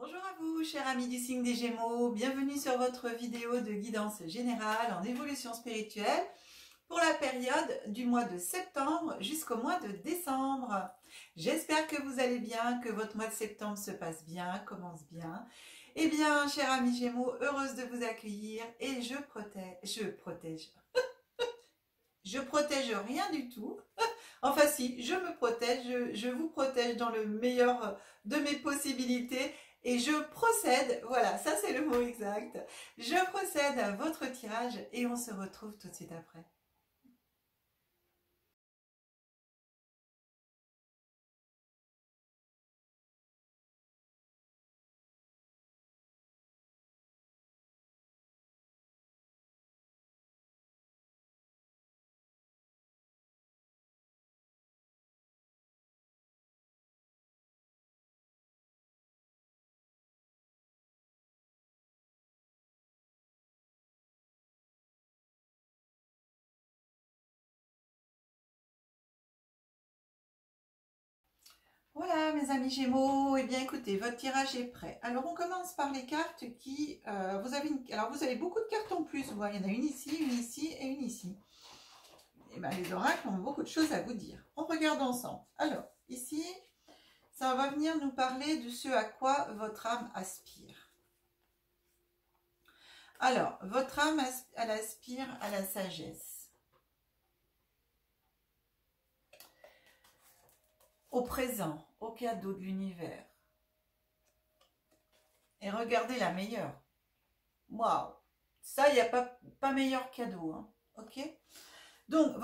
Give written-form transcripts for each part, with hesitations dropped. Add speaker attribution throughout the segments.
Speaker 1: Bonjour à vous, chers amis du signe des Gémeaux. Bienvenue sur votre vidéo de guidance générale en évolution spirituelle pour la période du mois de septembre jusqu'au mois de décembre. J'espère que vous allez bien, que votre mois de septembre se passe bien, commence bien. Eh bien, chers amis Gémeaux, heureuse de vous accueillir et je protège rien du tout. Enfin si, je me protège, je vous protège dans le meilleur de mes possibilités et je procède, voilà, ça c'est le mot exact, je procède à votre tirage et on se retrouve tout de suite après. Voilà mes amis Gémeaux, et bien écoutez, votre tirage est prêt. Alors on commence par les cartes qui, vous avez beaucoup de cartes en plus, vous voyez, il y en a une ici et une ici. Et bien les oracles ont beaucoup de choses à vous dire. On regarde ensemble. Alors ici, ça va venir nous parler de ce à quoi votre âme aspire. Alors, votre âme, elle aspire à la sagesse, au présent, au cadeau de l'univers. Et regardez la meilleure. Waouh! Ça, il n'y a pas meilleur cadeau. Hein, ok? Donc,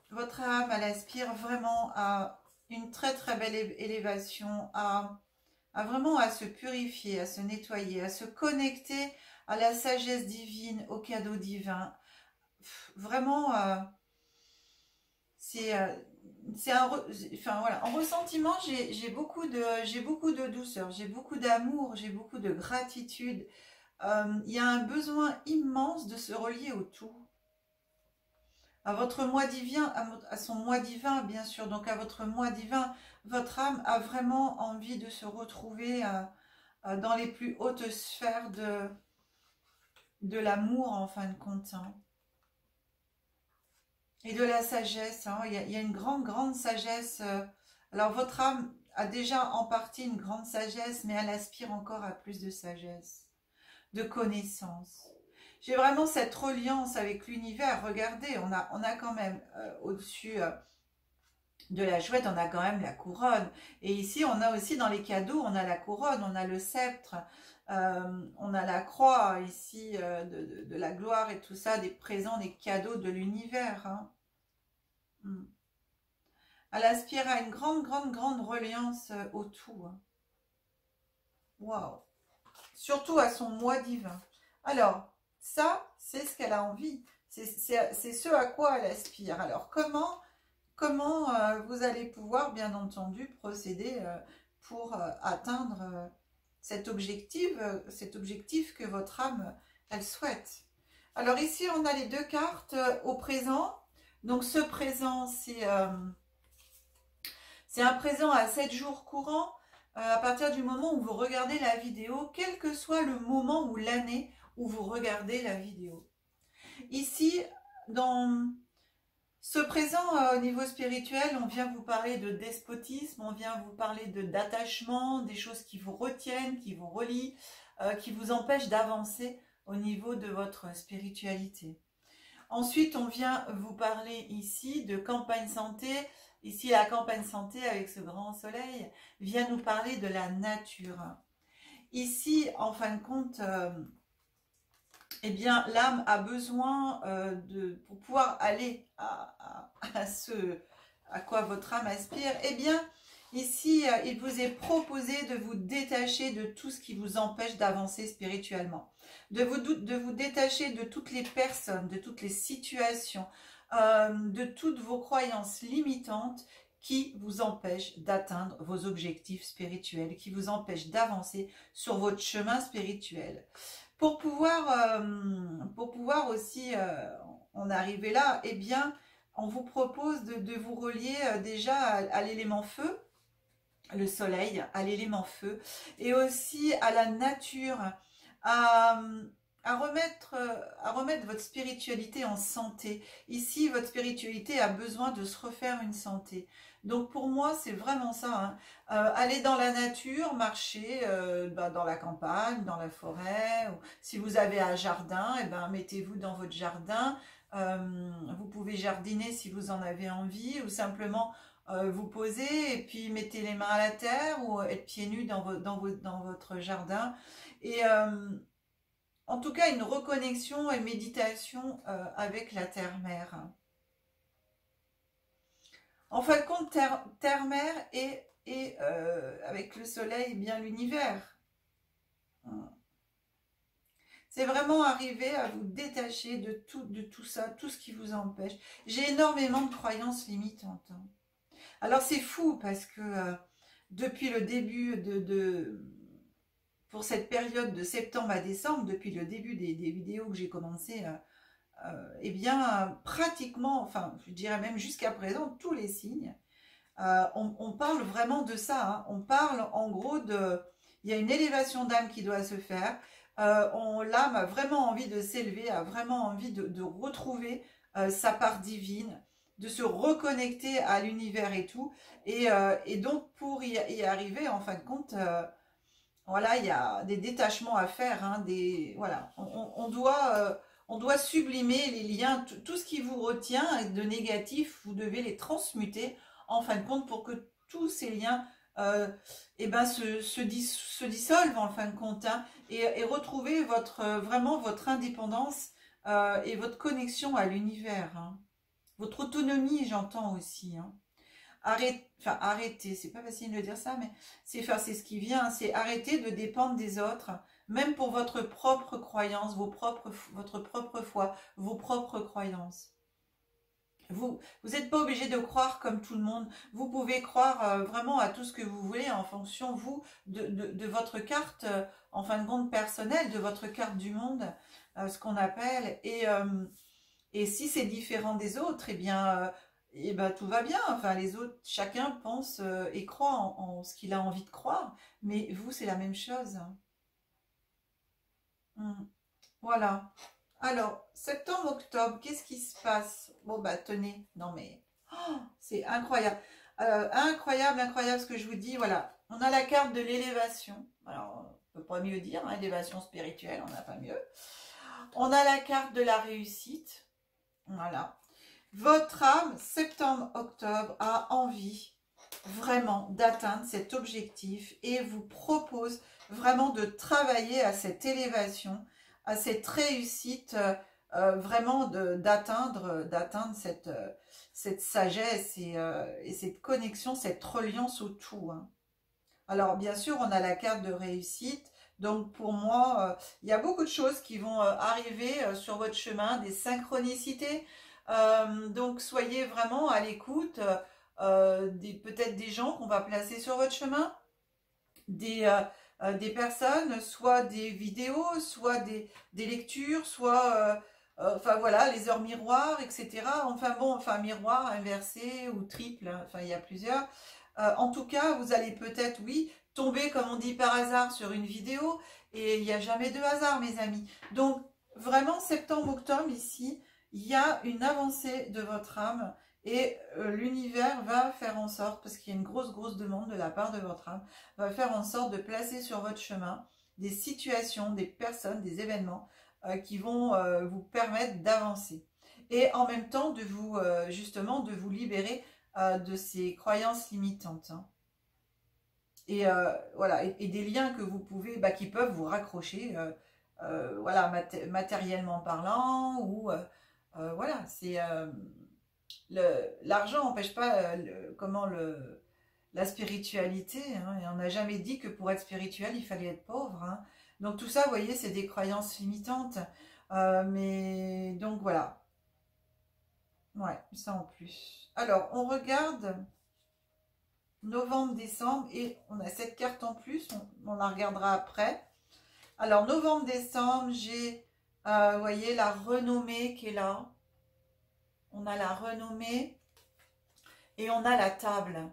Speaker 1: votre âme, elle aspire vraiment à une très très belle élévation, à vraiment à se purifier, à se nettoyer, à se connecter à la sagesse divine, au cadeau divin. Vraiment, c'est enfin voilà, en ressentiment, j'ai beaucoup de douceur, j'ai beaucoup d'amour, j'ai beaucoup de gratitude. Il y a un besoin immense de se relier au tout. À votre moi divin, à son moi divin, bien sûr, donc à votre moi divin, votre âme a vraiment envie de se retrouver dans les plus hautes sphères de l'amour, en fin de compte. Hein. Et de la sagesse. Hein. Il y a une grande sagesse. Alors, votre âme a déjà en partie une grande sagesse, mais elle aspire encore à plus de sagesse, de connaissance. J'ai vraiment cette reliance avec l'univers. Regardez, on a quand même au-dessus de la chouette, on a quand même la couronne. Et ici, on a aussi dans les cadeaux, on a la couronne, on a le sceptre, on a la croix ici de la gloire et tout ça, des présents, des cadeaux de l'univers. Hein. Elle aspire à une grande reliance au tout. Hein. Waouh! Surtout à son moi divin. Alors, ça, c'est ce qu'elle a envie. C'est ce à quoi elle aspire. Alors, comment vous allez pouvoir, bien entendu, procéder pour atteindre cet objectif que votre âme, elle souhaite. Alors ici, on a les deux cartes au présent. Donc ce présent, c'est un présent à 7 jours courants. À partir du moment où vous regardez la vidéo, quel que soit le moment ou l'année où vous regardez la vidéo. Ici, dans ce présent au niveau spirituel, on vient vous parler de despotisme, on vient vous parler d'attachement, des choses qui vous retiennent, qui vous relient, qui vous empêchent d'avancer au niveau de votre spiritualité. Ensuite, on vient vous parler ici de campagne santé. Ici, la campagne santé avec ce grand soleil vient nous parler de la nature. Ici, en fin de compte, eh bien, l'âme a besoin pour pouvoir aller à ce à quoi votre âme aspire, eh bien, ici, il vous est proposé de vous détacher de tout ce qui vous empêche d'avancer spirituellement. De vous détacher de toutes les personnes, de toutes les situations, de toutes vos croyances limitantes qui vous empêchent d'atteindre vos objectifs spirituels, qui vous empêchent d'avancer sur votre chemin spirituel. Pour pouvoir aussi en arriver là, eh bien, on vous propose de vous relier déjà à l'élément feu, le soleil, à l'élément feu, et aussi à la nature, à, à remettre votre spiritualité en santé. Ici, votre spiritualité a besoin de se refaire une santé. Donc pour moi, c'est vraiment ça, hein. Aller dans la nature, marcher dans la campagne, dans la forêt. Ou si vous avez un jardin, eh ben, mettez-vous dans votre jardin. Vous pouvez jardiner si vous en avez envie, ou simplement vous poser et puis mettez les mains à la terre ou être pieds nus dans votre jardin. Et en tout cas, une reconnexion et méditation avec la terre-mère. En fin de compte, terre-mère et avec le soleil, bien l'univers. C'est vraiment arriver à vous détacher de tout ça, tout ce qui vous empêche. J'ai énormément de croyances limitantes. Alors c'est fou parce que depuis le début pour cette période de septembre à décembre, depuis le début des vidéos que j'ai commencé, eh bien pratiquement, enfin je dirais même jusqu'à présent, tous les signes, on parle vraiment de ça, hein. On parle en gros il y a une élévation d'âme qui doit se faire, l'âme a vraiment envie de s'élever, a vraiment envie de retrouver sa part divine, de se reconnecter à l'univers et tout, et donc pour y arriver, en fin de compte, voilà, il y a des détachements à faire, hein, voilà, on doit sublimer les liens, tout ce qui vous retient de négatif, vous devez les transmuter, en fin de compte, pour que tous ces liens eh ben, se dissolvent, en fin de compte, hein, et retrouver vraiment votre indépendance et votre connexion à l'univers, hein. Votre autonomie, j'entends aussi, hein. Arrêter, c'est pas facile de dire ça, mais c'est ce qui vient, hein, c'est arrêter de dépendre des autres, même pour votre propre croyance, votre propre foi, vos propres croyances. Vous n'êtes pas obligé de croire comme tout le monde. Vous pouvez croire vraiment à tout ce que vous voulez en fonction, vous, de votre carte, en fin de compte, personnelle, de votre carte du monde, ce qu'on appelle. Et si c'est différent des autres, eh ben, tout va bien. Enfin, les autres, chacun pense et croit en ce qu'il a envie de croire. Mais vous, c'est la même chose. Voilà. Alors, septembre-octobre, qu'est-ce qui se passe? Bon, bah, tenez. Non, mais c'est incroyable. Incroyable, incroyable ce que je vous dis. Voilà. On a la carte de l'élévation. Alors, on ne peut pas mieux dire, hein, élévation spirituelle, on n'a pas mieux. On a la carte de la réussite. Voilà. Votre âme, septembre-octobre, a envie vraiment d'atteindre cet objectif et vous propose vraiment de travailler à cette élévation, à cette réussite, vraiment d'atteindre cette sagesse et cette connexion, cette reliance au tout, hein. Alors bien sûr, on a la carte de réussite. Donc pour moi, il y a beaucoup de choses qui vont arriver sur votre chemin, des synchronicités. Donc soyez vraiment à l'écoute peut-être des gens qu'on va placer sur votre chemin, des personnes, soit des vidéos, soit des lectures, soit enfin voilà, les heures miroirs, etc. Enfin bon, enfin miroir inversé ou triple, hein, enfin il y a plusieurs. En tout cas, vous allez peut-être, oui, tomber, comme on dit par hasard, sur une vidéo, et il n'y a jamais de hasard, mes amis. Donc, vraiment, septembre-octobre, ici, il y a une avancée de votre âme, et l'univers va faire en sorte, parce qu'il y a une grosse, grosse demande de la part de votre âme, va faire en sorte de placer sur votre chemin des situations, des personnes, des événements qui vont vous permettre d'avancer. Et en même temps, justement, de vous libérer de ces croyances limitantes, hein. Et voilà, et des liens que vous pouvez, qui peuvent vous raccrocher, voilà, matériellement parlant, ou voilà, c'est l'argent n'empêche pas la spiritualité, hein, et on n'a jamais dit que pour être spirituel, il fallait être pauvre, hein. Donc tout ça, vous voyez, c'est des croyances limitantes. Mais donc voilà. Ouais, ça en plus. Alors, on regarde novembre, décembre, et on a cette carte en plus, on la regardera après. Alors, novembre, décembre, j'ai, vous voyez, la renommée qui est là. On a la renommée et on a la table.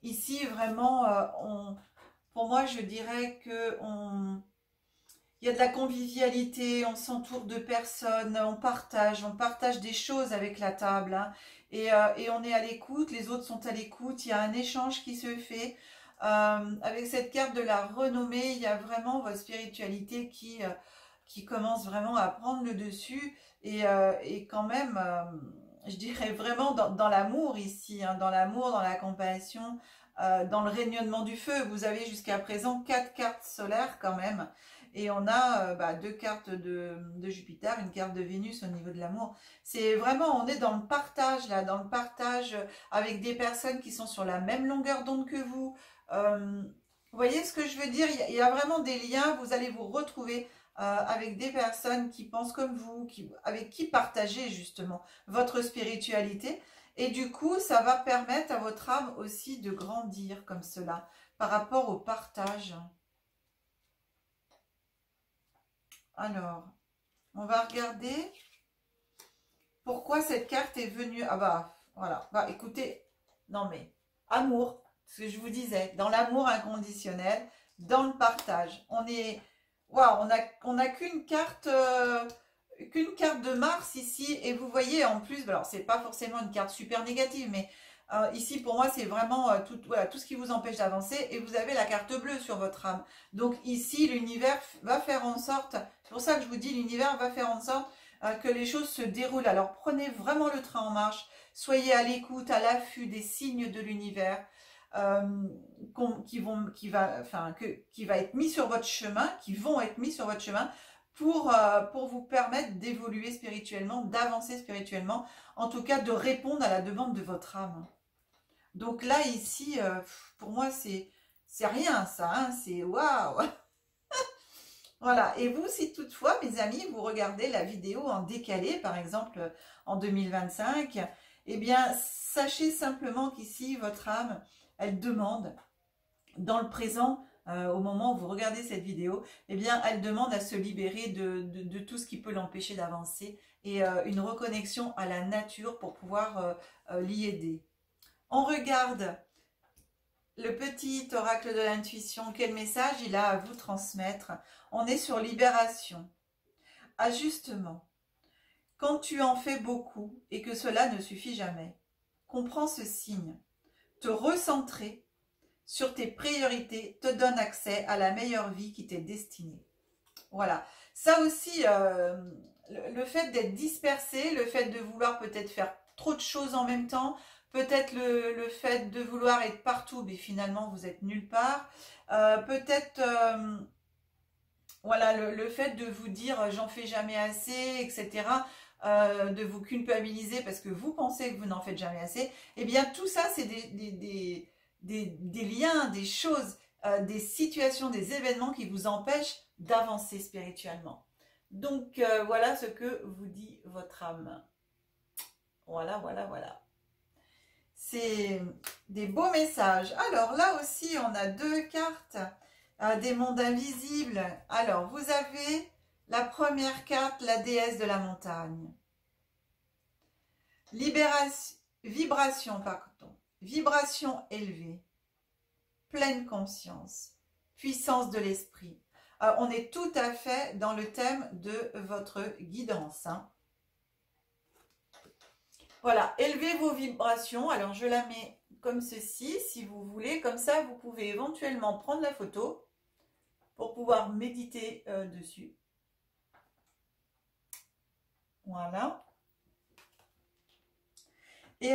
Speaker 1: Ici, vraiment, pour moi, je dirais que il y a de la convivialité, on s'entoure de personnes, on partage des choses avec la table, hein, et on est à l'écoute, les autres sont à l'écoute, il y a un échange qui se fait. Avec cette carte de la renommée, il y a vraiment votre spiritualité qui commence vraiment à prendre le dessus, et quand même, je dirais vraiment dans l'amour ici, hein, dans l'amour, dans la compassion, dans le rayonnement du feu. Vous avez jusqu'à présent 4 cartes solaires quand même. Et on a deux cartes de Jupiter, une carte de Vénus au niveau de l'amour. C'est vraiment, on est dans le partage là, dans le partage avec des personnes qui sont sur la même longueur d'onde que vous. Vous voyez ce que je veux dire? Il y a vraiment des liens, vous allez vous retrouver avec des personnes qui pensent comme vous, avec qui partager justement votre spiritualité. Et du coup, ça va permettre à votre âme aussi de grandir comme cela, par rapport au partage. Alors, on va regarder pourquoi cette carte est venue. Ah bah, voilà. Bah, écoutez, non mais, amour, ce que je vous disais, dans l'amour inconditionnel, dans le partage. On est, waouh, on a qu'une carte de Mars ici, et vous voyez en plus, alors c'est pas forcément une carte super négative, mais ici pour moi c'est vraiment voilà, tout ce qui vous empêche d'avancer, et vous avez la carte bleue sur votre âme. Donc ici l'univers va faire en sorte, c'est pour ça que je vous dis l'univers va faire en sorte que les choses se déroulent. Alors prenez vraiment le train en marche, soyez à l'écoute, à l'affût des signes de l'univers. Qui va être mis sur votre chemin, qui vont être mis sur votre chemin pour vous permettre d'évoluer spirituellement, d'avancer spirituellement, en tout cas de répondre à la demande de votre âme. Donc là, ici, pour moi, c'est rien ça, hein, c'est waouh. Voilà, et vous, si toutefois, mes amis, vous regardez la vidéo en décalé, par exemple en 2025, eh bien, sachez simplement qu'ici, votre âme, elle demande, dans le présent, au moment où vous regardez cette vidéo, eh bien, elle demande à se libérer de tout ce qui peut l'empêcher d'avancer, et une reconnexion à la nature pour pouvoir l'y aider. On regarde le petit oracle de l'intuition. Quel message il a à vous transmettre? On est sur libération, ajustement. Quand tu en fais beaucoup et que cela ne suffit jamais, comprends ce signe. Te recentrer sur tes priorités te donne accès à la meilleure vie qui t'est destinée. Voilà. Ça aussi, le fait d'être dispersé, le fait de vouloir peut-être faire trop de choses en même temps, peut-être le fait de vouloir être partout, mais finalement vous êtes nulle part. Peut-être voilà, le fait de vous dire j'en fais jamais assez, etc. De vous culpabiliser parce que vous pensez que vous n'en faites jamais assez. Eh bien tout ça c'est des liens, des choses, des situations, des événements qui vous empêchent d'avancer spirituellement. Donc voilà ce que vous dit votre âme. Voilà, voilà, voilà. C'est des beaux messages. Alors là aussi, on a 2 cartes des mondes invisibles. Alors, vous avez la première carte, la déesse de la montagne. Libération, vibration, pardon. Vibration élevée. Pleine conscience. Puissance de l'esprit. On est tout à fait dans le thème de votre guidance, hein. Voilà, élevez vos vibrations. Alors, je la mets comme ceci, si vous voulez. Comme ça, vous pouvez éventuellement prendre la photo pour pouvoir méditer dessus. Voilà. Et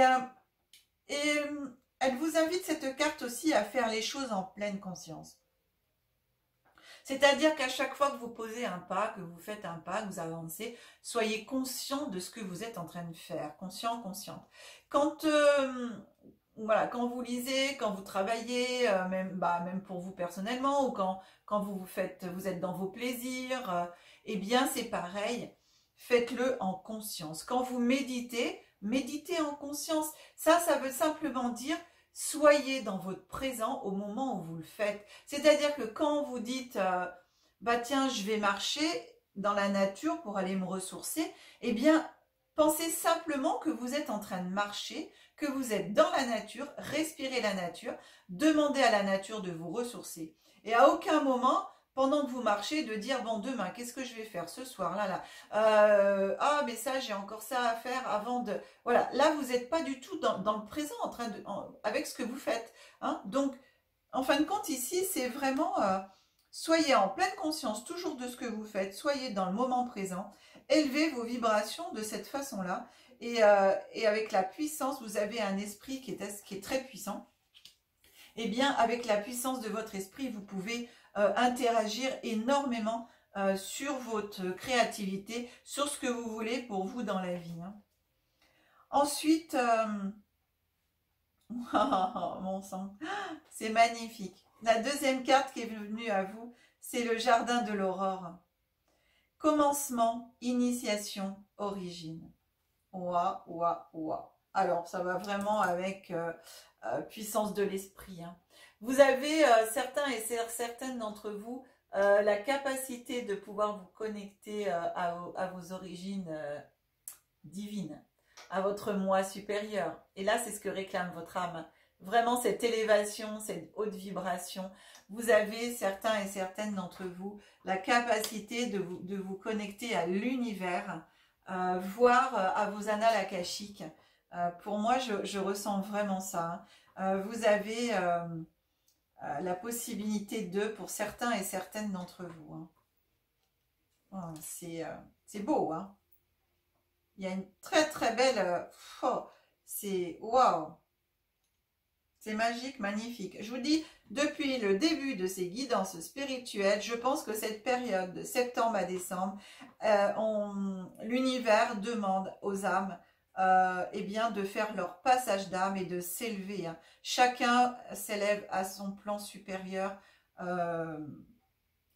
Speaker 1: elle vous invite, cette carte aussi, à faire les choses en pleine conscience. C'est-à-dire qu'à chaque fois que vous posez un pas, que vous faites un pas, que vous avancez, soyez conscient de ce que vous êtes en train de faire. Conscient, consciente. Quand, voilà, quand vous lisez, quand vous travaillez, même pour vous personnellement, ou quand vous êtes dans vos plaisirs, eh bien c'est pareil. Faites-le en conscience. Quand vous méditez, méditez en conscience. Ça veut simplement dire soyez dans votre présent au moment où vous le faites. C'est-à-dire que quand vous dites bah tiens, je vais marcher dans la nature pour aller me ressourcer, eh bien Pensez simplement que vous êtes en train de marcher, que vous êtes dans la nature, respirez la nature, demandez à la nature de vous ressourcer. Et à aucun moment, pendant que vous marchez, de dire, bon, demain, qu'est-ce que je vais faire ce soir, ah, mais ça, j'ai encore ça à faire avant de... Voilà, là, vous n'êtes pas du tout dans le présent, avec ce que vous faites. Hein. Donc, en fin de compte, ici, c'est vraiment... soyez en pleine conscience toujours de ce que vous faites, soyez dans le moment présent, élevez vos vibrations de cette façon-là. Et avec la puissance, vous avez un esprit qui est très puissant. Eh bien, avec la puissance de votre esprit, vous pouvez interagir énormément sur votre créativité, sur ce que vous voulez pour vous dans la vie. Hein. Ensuite, mon sang, c'est magnifique. La deuxième carte qui est venue à vous, c'est le jardin de l'aurore. Commencement, initiation, origine. Ouah, ouah, ouah. Alors, ça va vraiment avec puissance de l'esprit. Hein. Vous avez, certains et certaines d'entre vous, la capacité de pouvoir vous connecter à vos origines divines, à votre moi supérieur. Et là, c'est ce que réclame votre âme. Vraiment, cette élévation, cette haute vibration. Vous avez, certains et certaines d'entre vous, la capacité de vous connecter à l'univers, voire à vos annales akashiques. Pour moi, je ressens vraiment ça. Hein. Vous avez la possibilité pour certains et certaines d'entre vous. Hein. Oh, c'est beau. Hein. Il y a une très très belle... c'est waouh. C'est magique, magnifique. Je vous dis, depuis le début de ces guidances spirituelles, je pense que cette période de septembre à décembre, l'univers demande aux âmes eh bien, de faire leur passage d'âme et de s'élever. Hein. Chacun s'élève à son plan supérieur.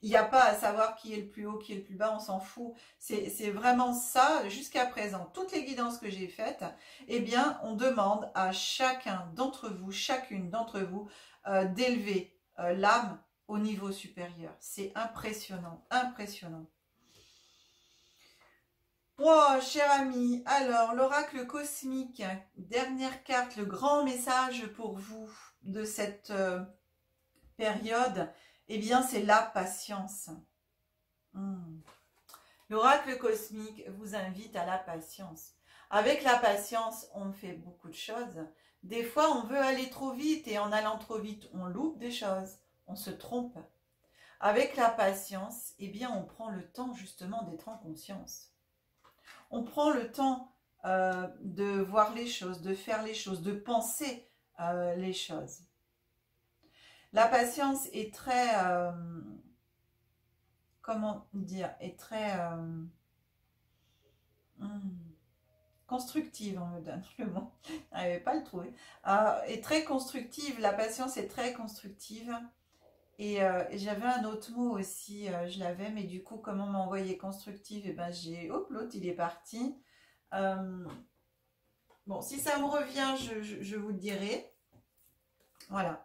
Speaker 1: Il n'y a pas à savoir qui est le plus haut, qui est le plus bas, on s'en fout. C'est vraiment ça, jusqu'à présent. Toutes les guidances que j'ai faites, eh bien, on demande à chacun d'entre vous, chacune d'entre vous, d'élever l'âme au niveau supérieur. C'est impressionnant, impressionnant. Oh, cher ami, alors, l'oracle cosmique, dernière carte, le grand message pour vous de cette période, eh bien, c'est la patience. L'oracle cosmique vous invite à la patience. Avec la patience, on fait beaucoup de choses. Des fois, on veut aller trop vite et en allant trop vite, on loupe des choses, on se trompe. Avec la patience, eh bien, on prend le temps justement d'être en conscience. On prend le temps de voir les choses, de faire les choses, de penser les choses. La patience est très, comment dire, est très constructive, on me donne le mot, je n'arrivais pas à le trouver, est très constructive, la patience est très constructive, et j'avais un autre mot aussi, je l'avais, mais du coup, comme on m'a envoyé constructive, et ben hop, l'autre il est parti. Bon, si ça me revient, je vous le dirai. Voilà.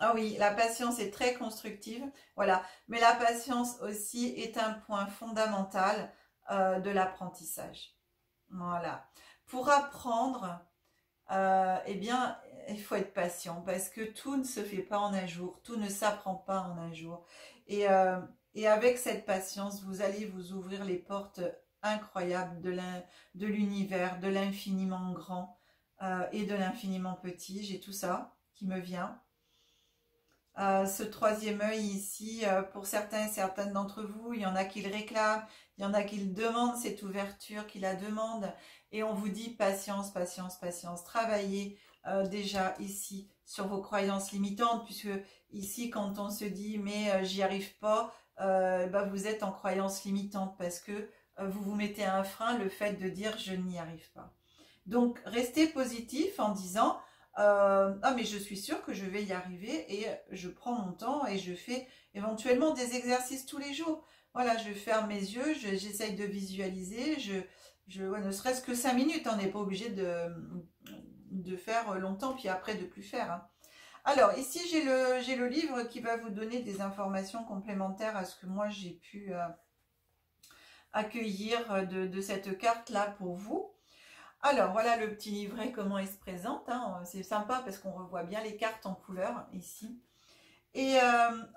Speaker 1: Ah oui, la patience est très constructive, voilà. Mais la patience aussi est un point fondamental de l'apprentissage. Voilà. Pour apprendre, eh bien, il faut être patient parce que tout ne se fait pas en un jour, tout ne s'apprend pas en un jour. Et avec cette patience, vous allez vous ouvrir les portes incroyables de l'univers, de l'infiniment grand et de l'infiniment petit. J'ai tout ça qui me vient. Ce troisième œil ici, pour certains et certaines d'entre vous, il y en a qui le réclament, il y en a qui le demandent, cette ouverture, qui la demandent. Et on vous dit patience, patience, patience. Travaillez déjà ici sur vos croyances limitantes, puisque ici, quand on se dit « mais j'y arrive pas bah, », vous êtes en croyance limitante parce que vous vous mettez un frein, le fait de dire « je n'y arrive pas ». Donc, restez positif en disant ah mais je suis sûre que je vais y arriver et je prends mon temps et je fais éventuellement des exercices tous les jours. Voilà, je ferme mes yeux, j'essaye de visualiser, ouais, ne serait-ce que 5 minutes, on n'est pas obligé de faire longtemps puis après de plus faire. Hein. Alors ici j'ai le livre qui va vous donner des informations complémentaires à ce que moi j'ai pu accueillir de cette carte-là pour vous. Alors, voilà le petit livret, comment il se présente. Hein. C'est sympa parce qu'on revoit bien les cartes en couleur ici. Et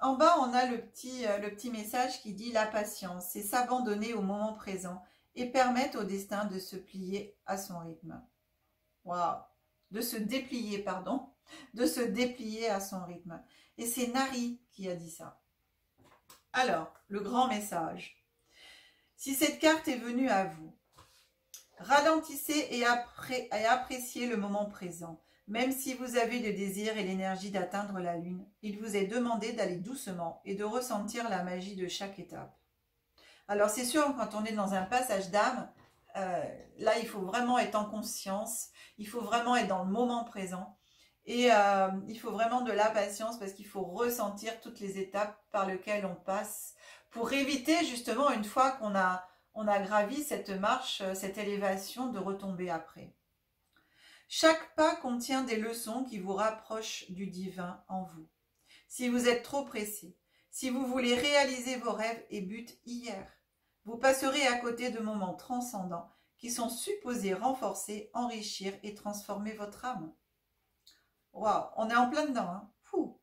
Speaker 1: en bas, on a le petit message qui dit « La patience, c'est s'abandonner au moment présent et permettre au destin de se plier à son rythme. » Waouh! De se déplier, pardon. De se déplier à son rythme. Et c'est Nari qui a dit ça. Alors, le grand message. Si cette carte est venue à vous, ralentissez et appréciez le moment présent. Même si vous avez le désir et l'énergie d'atteindre la lune, il vous est demandé d'aller doucement et de ressentir la magie de chaque étape. Alors c'est sûr, quand on est dans un passage d'âme, là il faut vraiment être en conscience, il faut vraiment être dans le moment présent. Et il faut vraiment de la patience parce qu'il faut ressentir toutes les étapes par lesquelles on passe pour éviter justement, une fois qu'on a gravi cette marche, cette élévation, de retomber après. Chaque pas contient des leçons qui vous rapprochent du divin en vous. Si vous êtes trop pressé, si vous voulez réaliser vos rêves et buts hier, vous passerez à côté de moments transcendants qui sont supposés renforcer, enrichir et transformer votre âme. Waouh, on est en plein dedans, hein. Fou.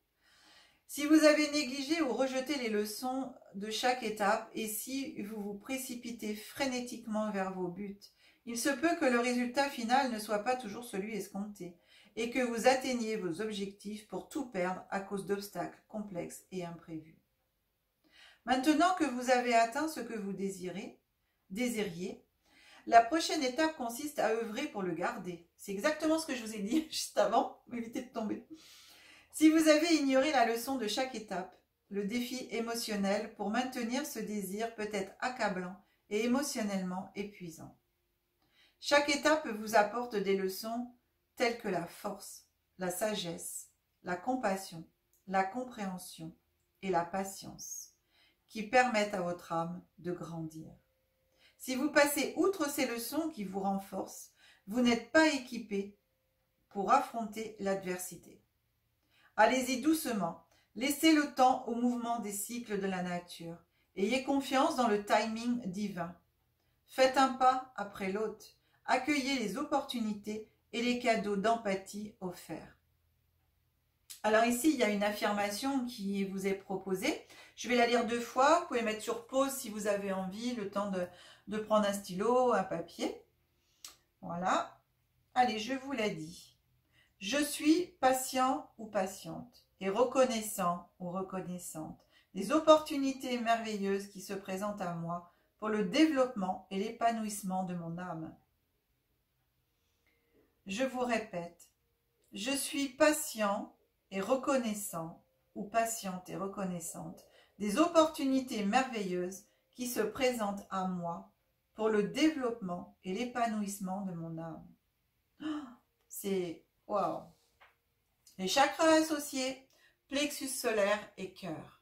Speaker 1: Si vous avez négligé ou rejeté les leçons de chaque étape et si vous vous précipitez frénétiquement vers vos buts, il se peut que le résultat final ne soit pas toujours celui escompté et que vous atteigniez vos objectifs pour tout perdre à cause d'obstacles complexes et imprévus. Maintenant que vous avez atteint ce que vous désiriez, la prochaine étape consiste à œuvrer pour le garder. C'est exactement ce que je vous ai dit juste avant, évitez de tomber. Si vous avez ignoré la leçon de chaque étape, le défi émotionnel pour maintenir ce désir peut être accablant et émotionnellement épuisant. Chaque étape vous apporte des leçons telles que la force, la sagesse, la compassion, la compréhension et la patience, qui permettent à votre âme de grandir. Si vous passez outre ces leçons qui vous renforcent, vous n'êtes pas équipé pour affronter l'adversité. Allez-y doucement, laissez le temps au mouvement des cycles de la nature. Ayez confiance dans le timing divin. Faites un pas après l'autre. Accueillez les opportunités et les cadeaux d'empathie offerts. Alors ici, il y a une affirmation qui vous est proposée. Je vais la lire 2 fois. Vous pouvez mettre sur pause si vous avez envie, le temps de prendre un stylo, un papier. Voilà. Allez, je vous la dis. Je suis patient ou patiente et reconnaissant ou reconnaissante des opportunités merveilleuses qui se présentent à moi pour le développement et l'épanouissement de mon âme. Je vous répète, je suis patient et reconnaissant ou patiente et reconnaissante des opportunités merveilleuses qui se présentent à moi pour le développement et l'épanouissement de mon âme. C'est waouh! Les chakras associés, plexus solaire et cœur.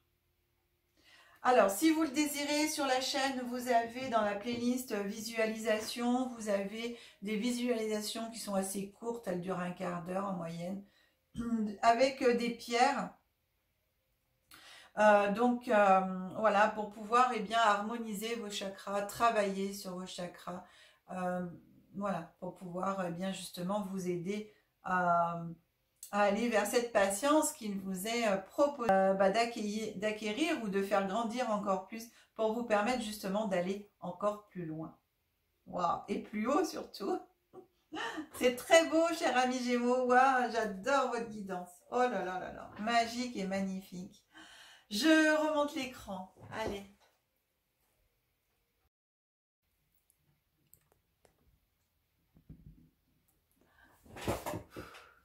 Speaker 1: Alors, si vous le désirez, sur la chaîne, vous avez dans la playlist visualisation, vous avez des visualisations qui sont assez courtes, elles durent un quart d'heure en moyenne, avec des pierres. Voilà, pour pouvoir harmoniser vos chakras, travailler sur vos chakras, voilà, pour pouvoir justement vous aider à aller vers cette patience qu'il vous est proposé d'acquérir ou de faire grandir encore plus pour vous permettre justement d'aller encore plus loin. Waouh! Et plus haut surtout. C'est très beau, cher ami Gémeaux. Waouh, j'adore votre guidance. Oh là là là là, magique et magnifique. Je remonte l'écran. Allez.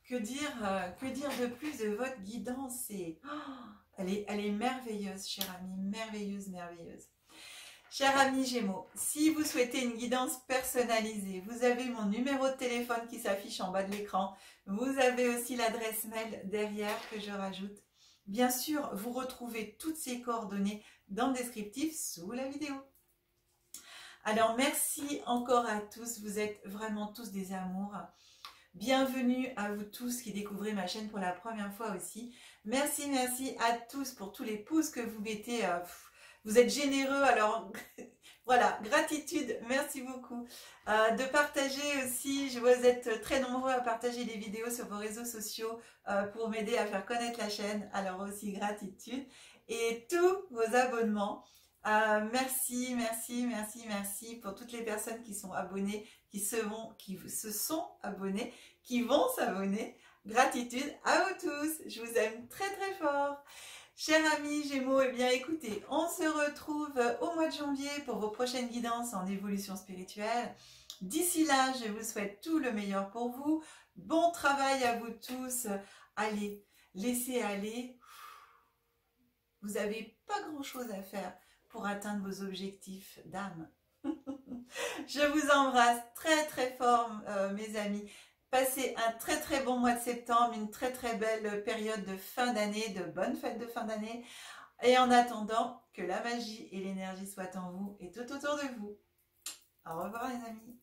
Speaker 1: Que dire de plus de votre guidance? Elle est merveilleuse, chère amie, merveilleuse, merveilleuse. Cher ami Gémeaux, si vous souhaitez une guidance personnalisée, vous avez mon numéro de téléphone qui s'affiche en bas de l'écran. Vous avez aussi l'adresse mail derrière que je rajoute. Bien sûr, vous retrouvez toutes ces coordonnées dans le descriptif sous la vidéo. Alors, merci encore à tous. Vous êtes vraiment tous des amours. Bienvenue à vous tous qui découvrez ma chaîne pour la première fois aussi. Merci, merci à tous pour tous les pouces que vous mettez. Vous êtes généreux, alors Voilà, gratitude, merci beaucoup. De partager aussi, je vois vous êtes très nombreux à partager les vidéos sur vos réseaux sociaux pour m'aider à faire connaître la chaîne. Alors aussi gratitude. Et tous vos abonnements. Merci, merci, merci, merci pour toutes les personnes qui sont abonnées, qui se sont abonnées, qui vont s'abonner. Gratitude à vous tous. Je vous aime très très fort. Chers amis Gémeaux, eh bien écoutez, on se retrouve au mois de janvier pour vos prochaines guidances en évolution spirituelle. D'ici là, je vous souhaite tout le meilleur pour vous. Bon travail à vous tous. Allez, laissez aller. Vous n'avez pas grand-chose à faire pour atteindre vos objectifs d'âme. Je vous embrasse très très fort, mes amis. Passez un très très bon mois de septembre, une très très belle période de fin d'année, de bonnes fêtes de fin d'année. Et en attendant, que la magie et l'énergie soient en vous et tout autour de vous. Au revoir les amis.